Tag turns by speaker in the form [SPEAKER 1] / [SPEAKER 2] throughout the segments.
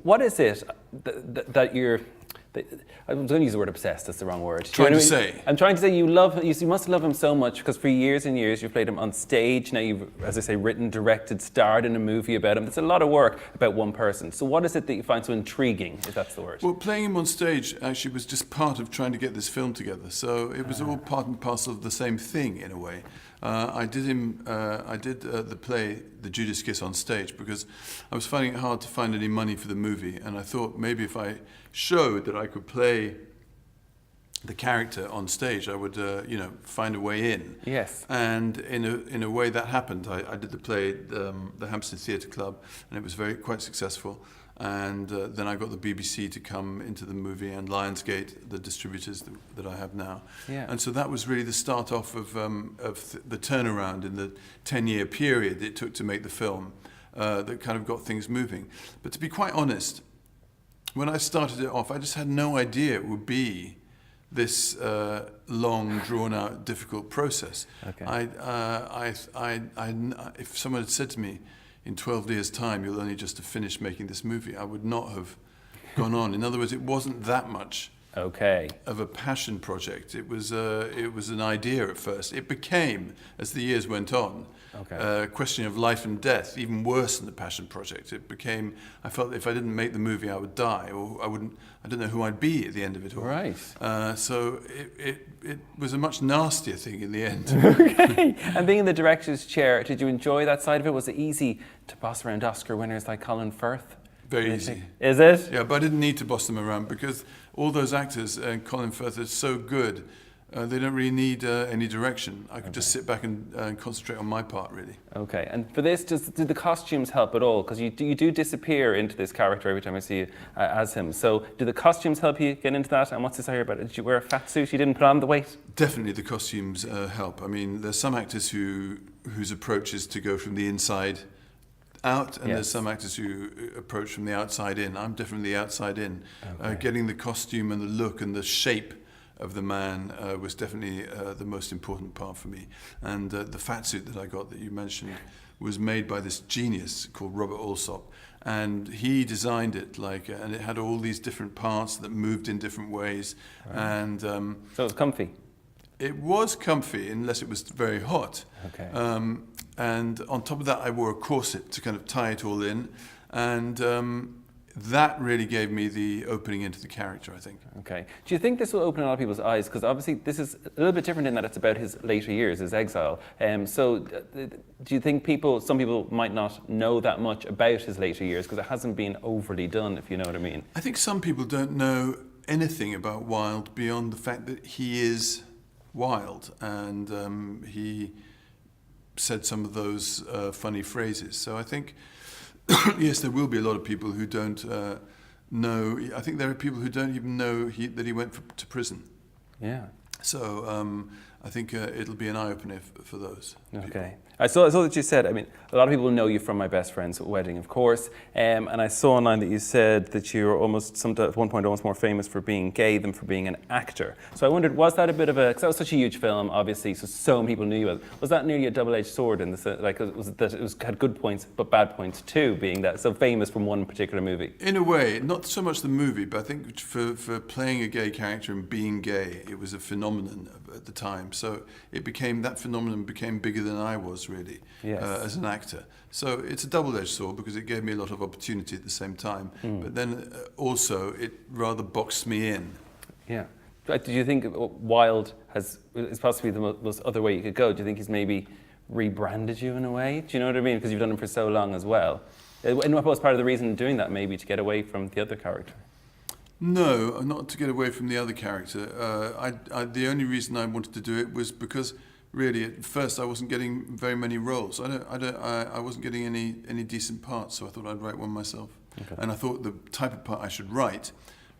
[SPEAKER 1] What is it that you're... I was going to use the word obsessed, that's the wrong word. I'm trying to say you must love him so much because for years and years you've played him on stage. Now you've, as I say, written, directed, starred in a movie about him. It's a lot of work about one person. So what is it that you find so intriguing, if that's the word?
[SPEAKER 2] Well, playing him on stage actually was just part of trying to get this film together. So it was all part and parcel of the same thing in a way. I did the play, The Judas Kiss, on stage because I was finding it hard to find any money for the movie, and I thought maybe if I showed that I could play the character on stage, I would, find a way in.
[SPEAKER 1] Yes.
[SPEAKER 2] And in a way that happened. I did the play at the Hampstead Theatre Club, and it was quite successful. And then I got the BBC to come into the movie, and Lionsgate, the distributors that I have now.
[SPEAKER 1] Yeah.
[SPEAKER 2] And so that was really the start off of the turnaround in the 10-year period it took to make the film that kind of got things moving. But to be quite honest, when I started it off, I just had no idea it would be this long, drawn-out, difficult process.
[SPEAKER 1] Okay.
[SPEAKER 2] If someone had said to me, in 12 years' time, you'll only just have finished making this movie, I would not have gone on. In other words, it wasn't that much of a passion project. It was an idea at first. It became, as the years went on, a question of life and death, even worse than the passion project. It became, I felt that if I didn't make the movie, I would die, or I don't know who I'd be at the end of it all.
[SPEAKER 1] Right.
[SPEAKER 2] So it was a much nastier thing in the end.
[SPEAKER 1] Okay. And being in the director's chair, did you enjoy that side of it? Was it easy to boss around Oscar winners like Colin Firth?
[SPEAKER 2] Very easy.
[SPEAKER 1] Is it?
[SPEAKER 2] Yeah, but I didn't need to boss them around because all those actors and Colin Firth are so good. They don't really need any direction. I could just sit back and concentrate on my part, really. Okay.
[SPEAKER 1] And for this, did the costumes help at all? Because you do disappear into this character every time I see you as him. So do the costumes help you get into that? And what's this here about it? Did you wear a fat suit? You didn't put on the weight?
[SPEAKER 2] Definitely the costumes help. I mean, there's some actors whose approach is to go from the inside out, and there's some actors who approach from the outside in. I'm definitely the outside in. Getting the costume and the look and the shape of the man was definitely the most important part for me. And the fat suit that I got that you mentioned was made by this genius called Robert Alsop, and he designed it and it had all these different parts that moved in different ways.
[SPEAKER 1] Right.
[SPEAKER 2] And
[SPEAKER 1] so it was comfy.
[SPEAKER 2] It was comfy unless it was very hot.
[SPEAKER 1] Okay.
[SPEAKER 2] And on top of that, I wore a corset to kind of tie it all in, and that really gave me the opening into the character, I think.
[SPEAKER 1] Okay. Do you think this will open a lot of people's eyes? Because obviously this is a little bit different in that it's about his later years, his exile. So do you think some people might not know that much about his later years because it hasn't been overly done, if you know what I mean?
[SPEAKER 2] I think some people don't know anything about Wilde beyond the fact that he is Wilde, and he said some of those funny phrases. So I think, yes, there will be a lot of people who don't know. I think there are people who don't even know that he went to prison.
[SPEAKER 1] Yeah.
[SPEAKER 2] So I think it'll be an eye-opener for those people.
[SPEAKER 1] Okay. I saw that you said, I mean, a lot of people know you from My Best Friend's Wedding, of course, and I saw online that you said that you were at one point almost more famous for being gay than for being an actor. So I wondered, was that a bit of because that was such a huge film, obviously, so many people knew you. Was that nearly a double-edged sword in the sense, had good points but bad points too, being that so famous from one particular movie?
[SPEAKER 2] In a way, not so much the movie, but I think for playing a gay character and being gay, it was a phenomenon at the time. So that phenomenon became bigger than I was, really, as an actor. So it's a double-edged sword because it gave me a lot of opportunity at the same time. But then also it rather boxed me in.
[SPEAKER 1] Yeah. Do you think Wilde is possibly the most other way you could go? Do you think he's maybe rebranded you in a way? Do you know what I mean? Because you've done it for so long as well. And what was part of the reason doing that, maybe to get away from the other character?
[SPEAKER 2] No, not to get away from the other character. The only reason I wanted to do it was because really at first I wasn't getting very many roles. I wasn't getting any decent parts, so I thought I'd write one myself. Okay. And I thought the type of part I should write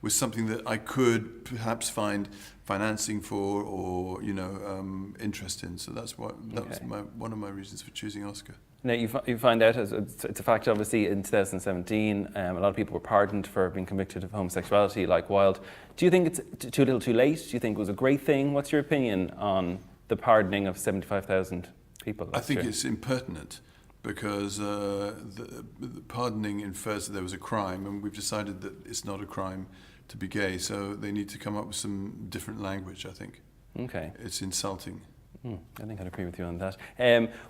[SPEAKER 2] was something that I could perhaps find financing for or interest in. So that was one of my reasons for choosing Oscar. Now,
[SPEAKER 1] you find out, it's a fact obviously, in 2017, a lot of people were pardoned for being convicted of homosexuality like Wilde. Do you think it's too little too late? Do you think it was a great thing? What's your opinion on the pardoning of 75,000 people?
[SPEAKER 2] I think it's impertinent because the pardoning infers that there was a crime, and we've decided that it's not a crime to be gay. So they need to come up with some different language, I think.
[SPEAKER 1] Okay.
[SPEAKER 2] It's insulting.
[SPEAKER 1] I think I'd agree with you on that.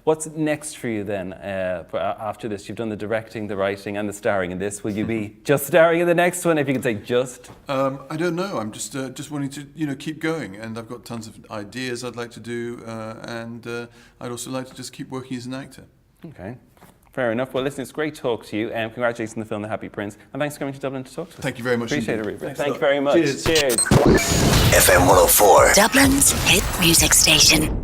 [SPEAKER 1] What's next for you then? After this, you've done the directing, the writing, and the starring in this. Will you be just starring in the next one? If you could say just.
[SPEAKER 2] I don't know. I'm just wanting to keep going, and I've got tons of ideas I'd like to do, and I'd also like to just keep working as an actor.
[SPEAKER 1] Okay. Fair enough. Well, listen, it's great to talk to you. Congratulations on the film The Happy Prince, and thanks for coming to Dublin to talk to us.
[SPEAKER 2] Thank you very much.
[SPEAKER 1] Appreciate
[SPEAKER 2] indeed.
[SPEAKER 1] it, Rupert.
[SPEAKER 2] Thanks
[SPEAKER 1] Thank you very much.
[SPEAKER 2] Cheers.
[SPEAKER 1] Cheers.
[SPEAKER 3] FM 104. Dublin's hit music station.